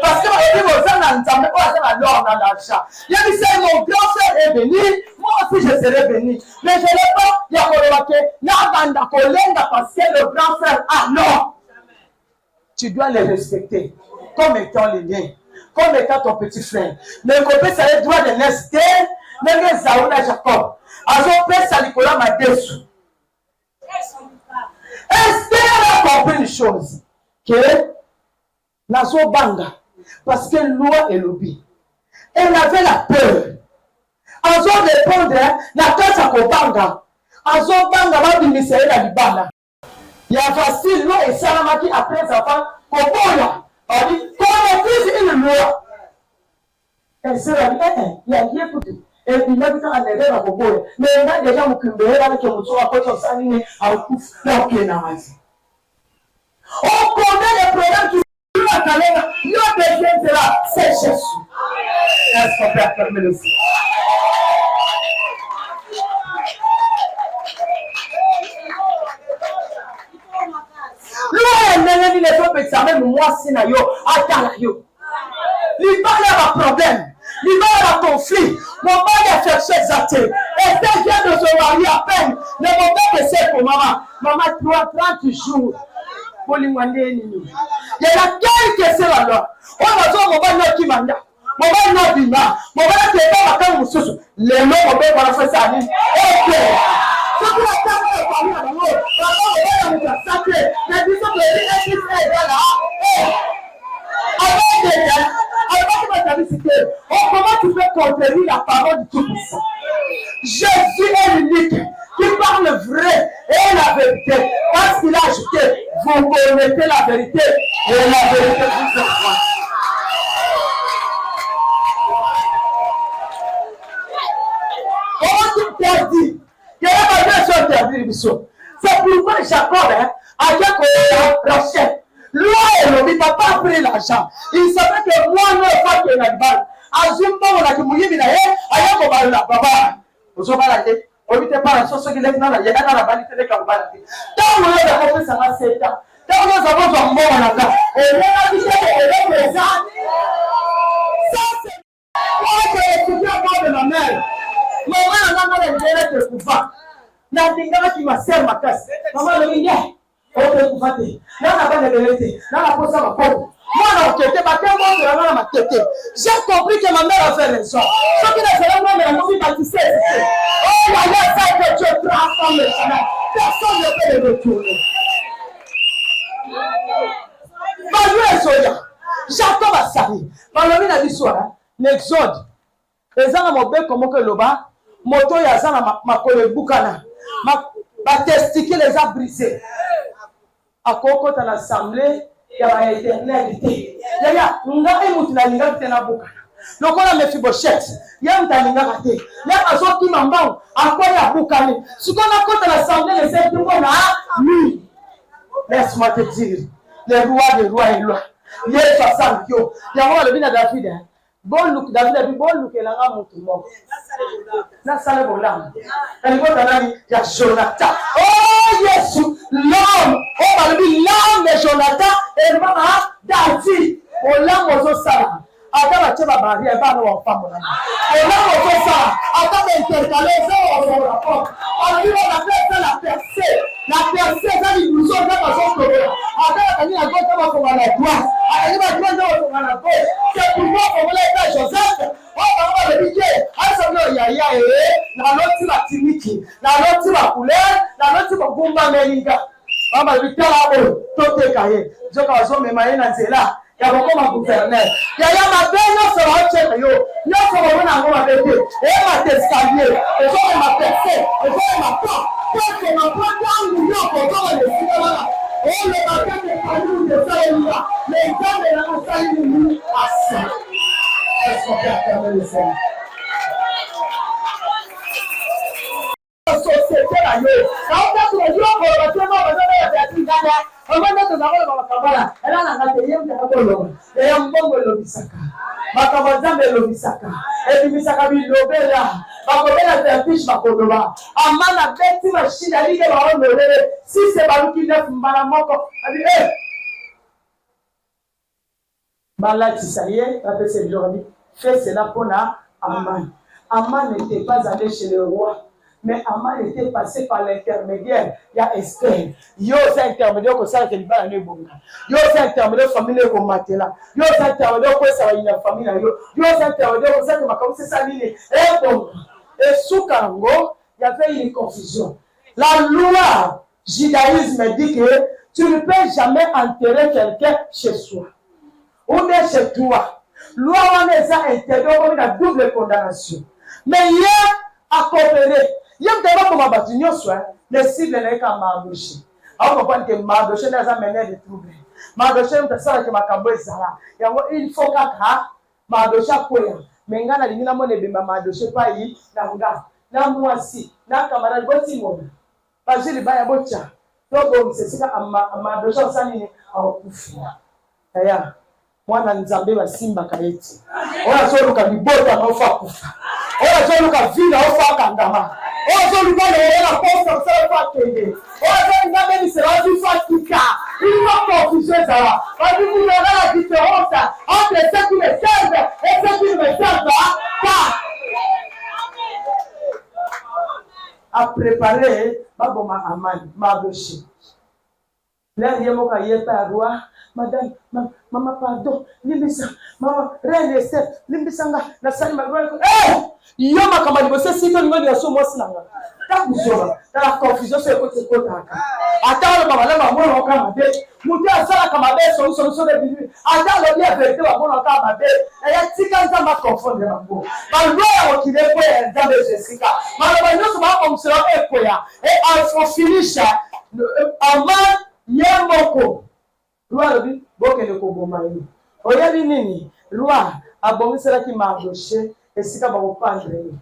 Parce que vous avez entendu, vous avez l'or dans l'argent. Il y a dit, c'est mon grand frère est béni. Moi aussi, je serai béni. Mais je n'ai pas, il y a parce que le grand frère a l'or. Tu dois les respecter comme étant les liens, comme étant ton petit frère. Mais copain, ça a le droit de naître. Nenge Zaouna Jacob. Azo pesa Nicolas Madesu. Esther a compris une chose. Que Nazo Banga. Parce que loi est lobby. Elle avait la peur. Azo répondre, la tête à Kobanga. Azo Banga va bimisser la Libana. Il y a facile loi et Salamaki après avant. Koboya. On dit, qu'on utilise une loi. Elle se dit, il y a rien pour tout. Et il a dit à l'élève à Boboya. Mais il a déjà mon cumbé avec le mouton à côté de sa ligne à Okouf, là où il est nazi. On connaît les problèmes qui sont à Kalenga. Il y a des gens qui sont là. C'est Jésus. Est-ce qu'on peut affirmer le ciel? L'on a dit les autres examens, moi, c'est na yo, attends yo. Liban a un problème. Liban a un conflit. Mon père a cherché exalté. Et elle vient de se marier à peine. Le moment que c'est pour maman. Maman, 30 jours. Pour lui demander. Il y a quelques c'est là. On a dit, mon père n'a qui manda. Mon père n'a bima. Mon père n'a pas ma carte sous. Les mots, mon père va faire ça. Ok. C'est pour la table de la famille à l'amour. Maman, mon père a sacré. La vision de l'Église est là. Comment tu peux contredire la parole du Tout-Puissant? Jésus est l'unique qui parle vrai et la vérité. Parce qu'il a ajouté, vous connaissez la vérité et la vérité vous fera. Comment tu t'interdis? Quelle est la version interdite? C'est pourquoi Jacob a dit qu'on rachète. Loi et l'homme n'a pas pris l'argent. Il savait que moi, non, pas que la balle. Azumba, on a dit, mouillé, mais ailleurs qu'on va la baba. Vous avez la tête. On ne peut pas la chose qui est dans la yéga dans la balle, c'est comme balle. Tant que nous avons fait ça, c'est ça. Tant que nous avons fait un bon là. Et là, il y a des gens. Ça, c'est. Moi, je suis bien de ma mère. Maman, on a des gens qui font. N'a pas qui m'a servi ma casse. Maman, le milieu. On peut vous faire. Là, on n'a pas de vérité. Là, on a posé ma porte. Moi, on a quitté. J'ai compris que ma mère a fait raison. Ce qui n'est pas moi, mais on m'a baptisé. Oh, la mère, ça que Dieu transforme le chemin. Personne ne peut le retourner. Malgré Soya, Jacob a sali. Malgré la l'histoire, l'exode. Les gens m'ont dit comment que l'oba, moto yazana ma collègue Boukana, ma testicule les a brisés. À Koko dans l'assemblée, il y a l'éternalité. Il y a un donc on a mes fibochettes. Il y a un talinga raté. Il y a un autre qui m'embauche. À quoi il y a boucané. Ce qu'on a contre l'assemblée, les êtres humains, lui. Laisse-moi te dire. Les rois des rois et lois. Il y a 60 yo. Il y a le bien David. Bon look, David a dit bon look et la rame tout le monde. La salle de l'âme. Elle il y a Jonathan. Oh Jésus, l'homme. On va lui l'âme de Jonathan et le maman David. On l'a aux salam. Attends, tu vas marier, elle va nous en femme. On l'a aux salam. Attends, intercaler ça au rapport. On lui on appelle ça la percée. La percée, ça lui nous sommes dans son problème. Attends, on a gauche, on va faire la droite. On va faire la gauche. C'est pourquoi on va faire Joseph. On va le piquer. La l'autre va timiki, la l'autre va couler, la l'autre ti bogumba melinga baba bitala o tote kaye joka wazo memaye na nzela ya bokoma gouverneur ya mabeno so wache yo so wona ngoma bete ma tescalier so ma percé so ma porte parce ma porte angu yo ko ko le sima o le bakate kalu de saïla les gars de la saïla asa est-ce qu'on peut faire le sang société là yo quand tu yo ko ba temo ba na ya tingana on va mettre dans la kabala elle a la ngate yem ta ko lo e mbongo lo bisaka bakabazambe lo bisaka e bisaka bi lobela bakobela terpiche bakodoba amana beti machine ali ke ba olele si c'est baluki neuf mbala moko abi malati ça y est après cette journée fait cela pour Aman. Aman n'était pas allé chez le roi, mais Aman était passé par l'intermédiaire. Il y a Esther. Yo c'est intermédiaire que ça que il va aller bon. Yo c'est intermédiaire famille comme Matela. Yo c'est intermédiaire que ça va une famille yo. Yo c'est intermédiaire que ça que ma comme c'est ça ligne. Et bon. Et sous Kango, il y avait une confusion. La loi judaïsme dit que tu ne peux jamais enterrer quelqu'un chez soi. Ou bien chez toi. Loi on est interdit comme une double condamnation. Mais hier à coopérer. Il y a des gens qui ont battu les cibles n'est qu'à Mardoché. On comprend que Mardoché n'a pas mené de troubles. Mardoché n'a pas que Makabo est là. Il faut qu'à Mardoché apoya. Mais ngana lingina mone bema Mardoché pas yi na nga. Na mwasi na camarade boti mona. Parce que baya bocha. Donc c'est ça Mardoché osani akufia. Aya. Mwana nzambe wa simba kaeti. Oya soluka bibota na ofa kufa. Oya soluka vina ofa kandama. Oya soluka na posta ofa kende. Oya soluka beni sera du fatika. Il faut confuser ça. Parce que vous verrez la différence entre ceux qui me servent et ceux qui ne me servent pas. À préparer baboma Aman Mardoché. Là yemoka yepa roi. Madame, maman, pardon, limbisa, maman, reine Esther, limbisanga, na sali magwele. Yoma kama libose sito ngoni yaso mosinanga. Ta kuzora, ta la confusion se ko taka. Ata lo baba la mamono kama be. Mutu asala kama be so de bibi. Ata lo dia vérité wa mono kama be. E ya tika nzamba confondre mambo. Ba loya okide ko ya nzambe Jessica. Maloba nyoso ba ko msela eko ya. E al finisha Aman yemoko. Loi dit boke ne koboma yi. Oyebi nini? Loi abongisela ki Mardoché esika ba kopandre.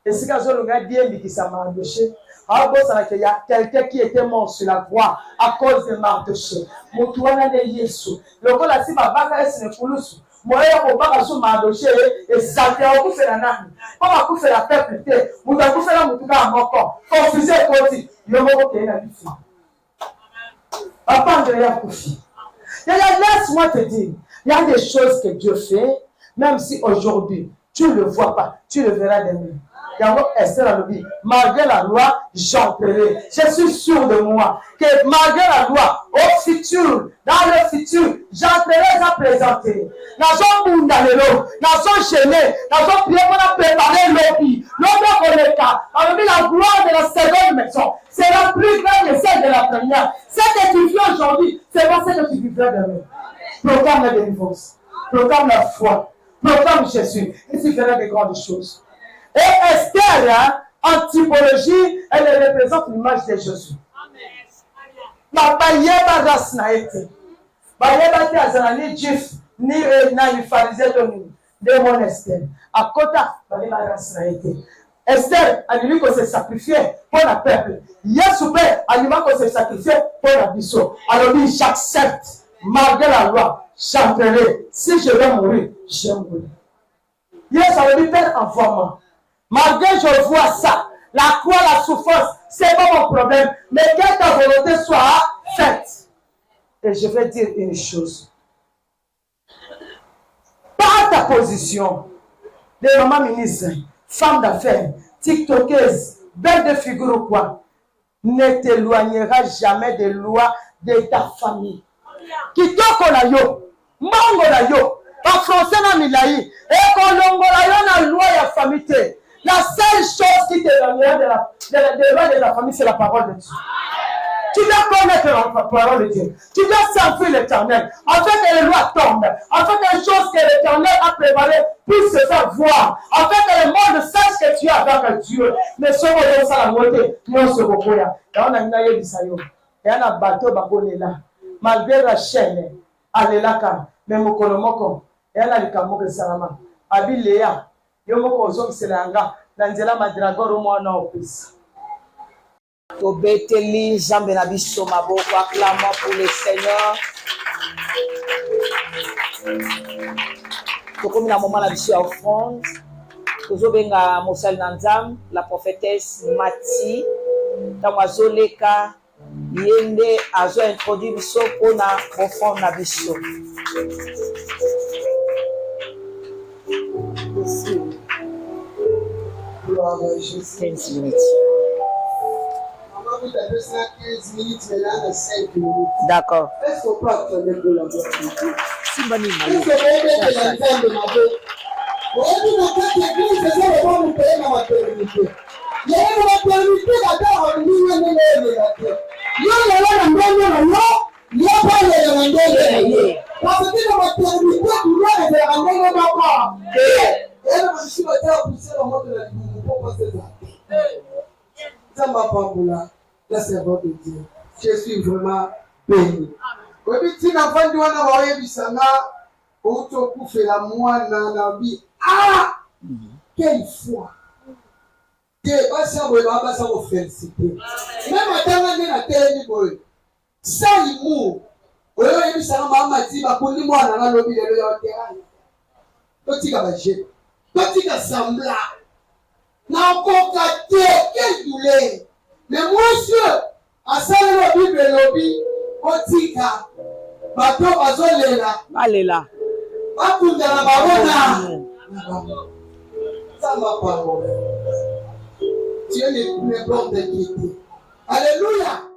Esika zolunga diembi ki sa Mardoché. Abosala que il y a quelqu'un qui était mort sur la croix à cause de Mardoché. Mutu wana de Yesu. Lokola si babaka esine kulusu. Moya ko baka so Mardoché et Satan ko fela nani. Papa ko fela peuple te. Mutu ko fela mutu ka moko. Confuser koti. Yomoko ke na bifu. Papa Andrea Koufi. Laisse-moi te dire, il y a des choses que Dieu fait, même si aujourd'hui, tu ne le vois pas, tu le verras demain. Malgré la loi, j'entrerai. Je suis sûr de moi que malgré la loi, au futur, dans le futur, j'entrerai à présenter. Nous sommes dans nous sommes gênés, nous sommes priés pour préparer l'objet. L'objet la gloire de la seconde maison, c'est la plus grande que celle de la première. Ce que tu vis aujourd'hui, c'est pas ce que tu vivras demain. Proclame la délivrance, proclame la foi, proclame Jésus, et tu feras de grandes choses. Et Esther, en typologie, elle représente l'image de Jésus. Ma bayeba ras na été. Bayeba te azanani jif ni na ni pharisien de mon Esther. À côté, bayeba ras na été. Esther a dit qu'on s'est sacrifié pour le peuple. Yesu père a dit qu'on s'est sacrifié pour la biso. Alors lui, j'accepte, malgré la loi, j'entrerai. Si je vais mourir, je vais mourir. Yesu a dit, Père, envoie-moi. Malgré que je vois ça, la croix, la souffrance, c'est pas mon problème. Mais que ta volonté soit faite. Et je vais dire une chose. Par ta position de maman ministre, femme d'affaires, tiktokeuse, belle de figure ou quoi, ne t'éloignera jamais des lois de ta famille. Kitoko na yo, mango na yo, en français na milai, et kolongo na yo na loi ya famille. La seule chose qui t'éloignera de la famille, c'est la parole de Dieu. Tu dois connaître la parole de Dieu. Tu dois servir l'Éternel. Afin que les lois tombent. Afin que les choses que l'Éternel a préparées puissent se faire voir. Afin que le monde sache que tu es avec Dieu. Mais ce qu'on ça la moitié, nous se repoya. Et on a une aïe d'Isaïo. Et on a un bateau là. Malgré la chaîne, alelaka, mais mokolomoko. Et on a le camo de Salama. Abiléa. Yomoko ozong selanga. Nanzela madragoro mwana opis. Tobeteli Jambe na biso maboko, acclamons pour le Seigneur. Tokomi na moment na biso ya offrande. Tozobenga mosali na Nzambe, la prophétesse Mati. Tango azoleka yende azo introduire biso pona offrande na biso. Gloire à Jésus. 15 minutes. Maman, vous avez 15 minutes, maintenant, 5 minutes. D'accord. Est-ce qu'on peut attendre pour la gloire de Dieu? Simbani Est-ce qu'on peut mettre la table de ma boue? Vous avez dans cette église, c'est ça le bon nous payer ma maternité. Il y a une maternité d'abord en ligne, il y a une maternité. Il y a une maternité, il y a pas de maternité. Parce que la maternité, il y a des maternité d'abord. Et là, je suis maternité pour pousser le monde de la Bible, pour passer ça. Ça m'a pas pour la servante de Dieu. Je suis vraiment béni. Oui, si l'enfant doit avoir un bisanga, autocouffer mwana na bi. Ah! Quelle foi! Dieu, basa weba basa wo féliciter. Même atanga na télé boy. Sans humour. Oyo ebisanga mama ti bakundi mwana na lobi lelo ya terrain. Totika ba je. Totika sambla. Na koka te, quelle douleur. Mais monsieur, à ça le Bible lobby, otika. Bato bazolela. Alela. Bakunda na babona. Ça m'a parole. Dieu n'est pas de quitter. Alléluia.